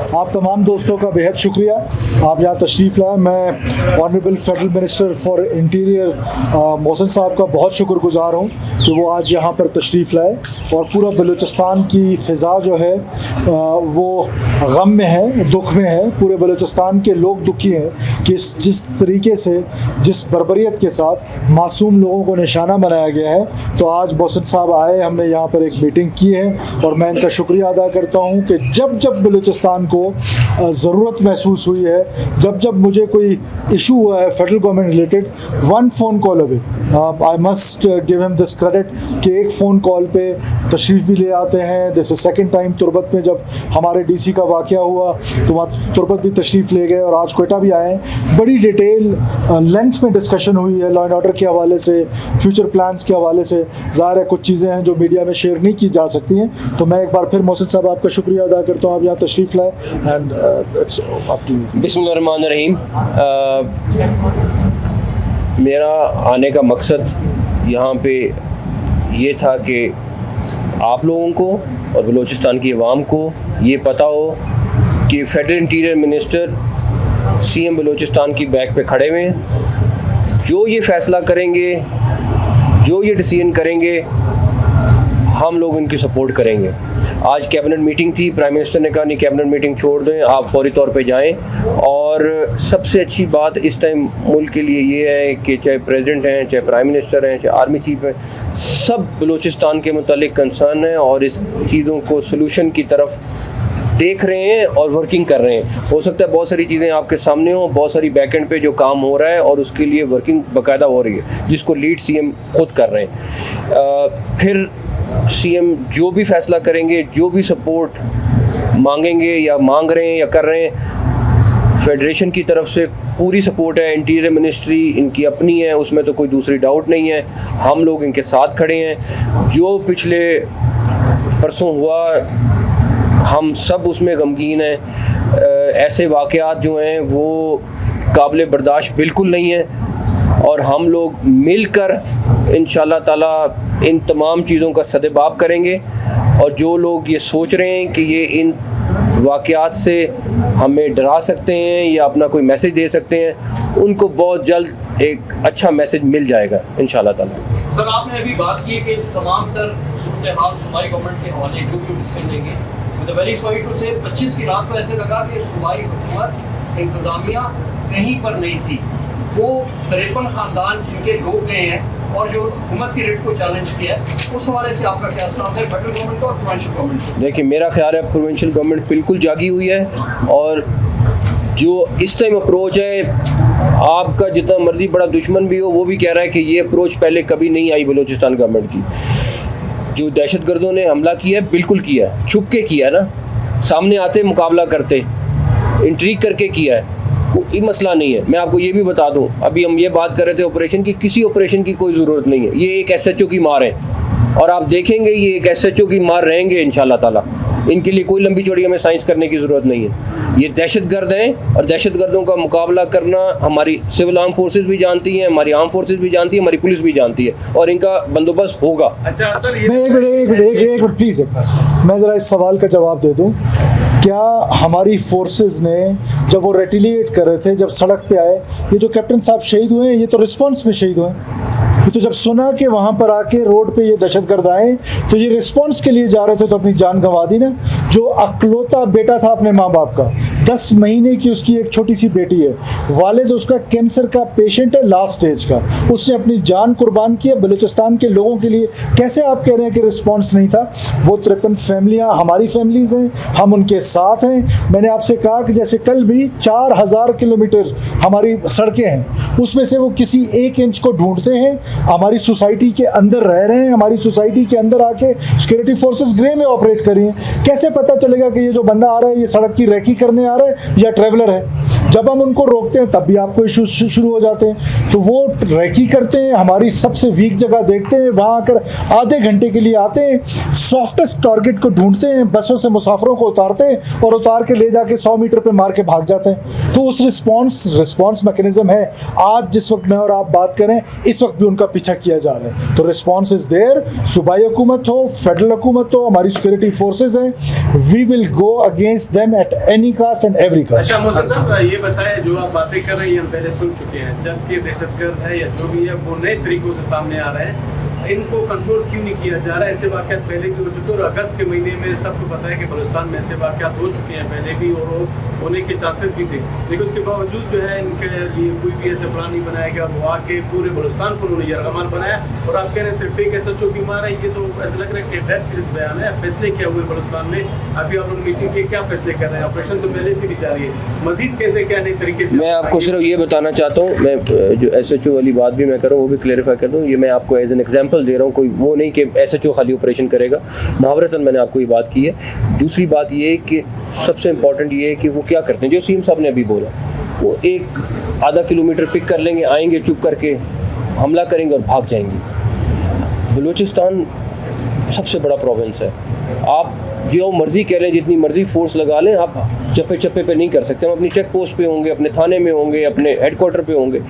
आप तमाम दोस्तों का बेहद शुक्रिया, आप यहाँ तशरीफ़ लाए। मैं honourable federal minister for interior Mohsin साहब का बहुत शुक्रगुज़ार हूँ कि वो आज यहाँ पर तशरीफ़ लाए और पूरा बलूचिस्तान की फ़िज़ा जो है वो गम में है, दुख में है। पूरे बलूचिस्तान के लोग दुखी हैं कि जिस तरीके से, जिस बर्बरियत के साथ मासूम लोगों को निशाना बनाया गया है। तो आज मोहसिन साहब आए, हमने यहाँ पर एक मीटिंग की है और मैं इनका शुक्रिया अदा करता हूँ कि जब जब बलूचिस्तान को ज़रूरत महसूस हुई है, जब जब मुझे कोई इशू हुआ है federal government related, one phone call away, I must give him this credit कि एक फ़ोन कॉल पे तशरीफ़ भी ले आते हैं। जैसे सेकंड टाइम तुर्बत में जब हमारे डीसी का वाक़या हुआ तो वहाँ तुर्बत भी तशरीफ़ ले गए और आज कोयटा भी आए हैं। बड़ी डिटेल लेंथ में डिस्कशन हुई है लॉ एंड ऑर्डर के हवाले से, फ्यूचर प्लान्स के हवाले से। ज़ाहिर है कुछ चीज़ें हैं जो मीडिया में शेयर नहीं की जा सकती हैं। तो मैं एक बार फिर मोहसिन साहब आपका शुक्रिया अदा करता हूँ, आप यहाँ तशरीफ़ लाए and it's up to you. बिस्मिल्लाहिर्रहमानिर्रहीम। मेरा आने का मकसद यहाँ पे ये था कि आप लोगों को और बलूचिस्तान की आवाम को ये पता हो कि federal interior minister CM Balochistan की बैक पे खड़े हुए हैं। जो ये फ़ैसला करेंगे, जो ये डिसीजन करेंगे, हम लोग इनकी सपोर्ट करेंगे। आज कैबिनेट मीटिंग थी, प्राइम मिनिस्टर ने कहा नहीं कैबिनेट मीटिंग छोड़ दें, आप फौरी तौर पे जाएं। और सबसे अच्छी बात इस टाइम मुल्क के लिए ये है कि चाहे प्रेसिडेंट हैं, चाहे प्राइम मिनिस्टर हैं, चाहे आर्मी चीफ हैं, सब बलूचिस्तान के मुतालिक कंसर्न हैं और इस चीज़ों को सलूशन की तरफ देख रहे हैं और वर्किंग कर रहे हैं। हो सकता है बहुत सारी चीज़ें आपके सामने हो, बहुत सारी बैकएंड पे जो काम हो रहा है और उसके लिए वर्किंग बाकायदा हो रही है, जिसको लीड सीएम खुद कर रहे हैं। फिर सीएम जो भी फैसला करेंगे, जो भी सपोर्ट मांगेंगे या मांग रहे हैं या कर रहे हैं, फेडरेशन की तरफ से पूरी सपोर्ट है। इंटीरियर मिनिस्ट्री इनकी अपनी है, उसमें तो कोई दूसरी डाउट नहीं है। हम लोग इनके साथ खड़े हैं। जो पिछले परसों हुआ, हम सब उसमें गमगीन हैं। ऐसे वाक़यात जो हैं वो काबिल बर्दाश्त बिल्कुल नहीं है और हम लोग मिलकर इंशाअल्लाह ताला इन तमाम चीज़ों का सद्भाव करेंगे। और जो लोग ये सोच रहे हैं कि ये इन वाक़यात से हमें डरा सकते हैं या अपना कोई मैसेज दे सकते हैं, उनको बहुत जल्द एक अच्छा मैसेज मिल जाएगा इंशाअल्लाह ताला। सर, आपने अभी बात की है कि तमाम तर सूरत-ए-हाल सूबाई गवर्नमेंट के हवाले जो भी डिसीजन लेंगे, वेरी सॉरी टू से 25 की रात को ऐसे लगा कि सूबाई हुकूमत इंतज़ामिया कहीं पर नहीं थी। वो 53 ख़ानदान जिनके लोग गए हैं और जो हुकूमत की रेट को चैलेंज किया है, उस हवाले से आपका क्या स्टांस है फेडरल गवर्नमेंट और प्रोविंशियल गवर्नमेंट? देखिए, मेरा ख्याल है प्रोविंशियल गवर्नमेंट बिल्कुल जागी हुई है और जो इस टाइम अप्रोच है, आपका जितना मर्जी बड़ा दुश्मन भी हो वो भी कह रहा है कि ये अप्रोच पहले कभी नहीं आई बलूचिस्तान गवर्नमेंट की। जो दहशतगर्दों ने हमला किया है, बिल्कुल किया है, छुप के किया है ना, सामने आते मुकाबला करते, इंट्रीग करके किया है, कोई मसला नहीं है। मैं आपको ये भी बता दूं, अभी हम ये बात कर रहे थे ऑपरेशन की, किसी ऑपरेशन की कोई ज़रूरत नहीं है। ये एक एसएचओ की मार है और आप देखेंगे ये एक एसएचओ की मार रहेंगे इंशाअल्लाह ताला। इनके लिए कोई लंबी चौड़ी हमें साइंस करने की ज़रूरत नहीं है। ये दहशतगर्द हैं और दहशतगर्दों का मुकाबला करना हमारी सिविल आर्म फोर्सेस भी जानती हैं, हमारी आर्म फोर्सेस भी जानती है, हमारी पुलिस भी जानती है और इनका बंदोबस्त होगा। अच्छा सर, मैं एक मिनट प्लीज़, मैं ज़रा इस सवाल का जवाब दे दूँ। क्या हमारी फोर्सेस ने जब वो रेटिलिएट कर रहे थे, जब सड़क पे आए, ये जो कैप्टन साहब शहीद हुए हैं, ये तो रिस्पांस में शहीद हुए हैं। तो जब सुना कि वहाँ पर आके रोड पे ये दहशतगर्द आए तो ये रिस्पांस के लिए जा रहे थे तो अपनी जान गंवा दी ना। जो अकलौता बेटा था अपने माँ बाप का, 10 महीने की उसकी एक छोटी सी बेटी है, वालिद उसका कैंसर का पेशेंट है लास्ट स्टेज का, उसने अपनी जान कुर्बान की है बलूचिस्तान के लोगों के लिए। कैसे आप कह रहे हैं कि रिस्पांस नहीं था? वो 53 फैमिलियाँ हमारी फैमिलीज़ हैं, हम उनके साथ हैं। मैंने आपसे कहा कि जैसे कल भी 4000 किलोमीटर हमारी सड़कें हैं, उसमें से वो किसी 1 इंच को ढूंढते हैं। हमारी सोसाइटी के अंदर रह रहे हैं, हमारी सोसाइटी के अंदर आके सिक्योरिटी फोर्सेस ग्रे में ऑपरेट कर रही हैं। कैसे पता चलेगा कि ये जो बंदा आ रहा है ये सड़क की रेकी करने आ रहा है या ट्रैवलर है? जब हम उनको रोकते हैं तब भी आपको इश्यूज शुरू हो जाते हैं। तो वो रेकी करते हैं, हमारी सबसे वीक जगह देखते हैं, वहाँ आकर आधे घंटे के लिए आते हैं, सॉफ्टेस्ट टारगेट को ढूंढते हैं, बसों से मुसाफरों को उतारते हैं और उतार के ले जाके 100 मीटर पे मार के भाग जाते हैं। तो उस रिस्पॉन्स मैकेनिज्म है। आज जिस वक्त मैं और आप बात करें, इस वक्त भी उनका पीछा किया जा रहा है। तो रिस्पॉन्स इज देयर। सूबाई हुकूमत हो, फेडरल हुकूमत हो, हमारी सिक्योरिटी फोर्सेज हैं, we will go against them at any cost and every cost. अच्छा मोहसिन साहब, ये बताएं, जो आप बातें कर रहे हैं हम पहले सुन चुके हैं, जबकि दहशतगर्द है या जो भी है वो नए तरीकों से सामने आ रहे हैं, इनको कंट्रोल क्यों नहीं किया जा रहा है? ऐसे वाक़यात पहले भी हो चुके और अगस्त के महीने में सबको पता है कि बलूचिस्तान में ऐसे वाक़यात हो चुके हैं पहले भी और होने के चांसेस भी थे, लेकिन उसके बावजूद जो है इनके लिए कोई भी ऐसा प्लान नहीं बनाया गया। वो आके पूरे बलूचिस्तान को उन्होंने यरगमाल बनाया और आप कह रहे हैं सिर्फ एक SHO की मार है। ये तो ऐसा लग रहा है कि डेड सीरीज बयान है। फैसले क्या हुए बलूचिस्तान में? अभी आप लोग मीटिंग के क्या फैसले कर रहे हैं? ऑपरेशन तो पहले से भी जारी है, मजीद कैसे क्या नए तरीके से? मैं आपको सिर्फ ये बताना चाहता हूँ, मैं जो SHO वाली बात भी मैं कर रहा हूँ वो भी क्लेरिफाई कर दूँ। ये मैं आपको एज एन एग्जांपल दे रहा हूँ, कोई वो नहीं कि SHO खाली ऑपरेशन करेगा। मुहावरतन मैंने आपको ये बात की है। दूसरी बात ये है कि सबसे इम्पोर्टेंट ये है कि वो क्या करते हैं, जो सीएम साहब ने अभी बोला, वो एक आधा किलोमीटर पिक कर लेंगे, आएंगे चुप करके हमला करेंगे और भाग जाएंगे। बलूचिस्तान सबसे बड़ा प्रोविंस है। आप जो मर्जी कह लें, जितनी मर्जी फोर्स लगा लें, आप चप्पे चप्पे पे नहीं कर सकते। हम अपनी चेक पोस्ट पे होंगे, अपने थाने में होंगे, अपने हेडक्वार्टर पे होंगे,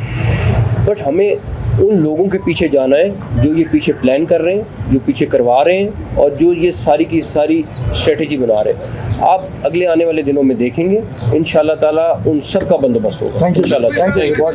बट हमें उन लोगों के पीछे जाना है जो ये पीछे प्लान कर रहे हैं, जो पीछे करवा रहे हैं और जो ये सारी की सारी स्ट्रेटेजी बना रहे हैं। आप अगले आने वाले दिनों में देखेंगे इंशाल्लाह ताला उन सब का बंदोबस्त होगा। थैंक यू, इंशाल्लाह। Thank you.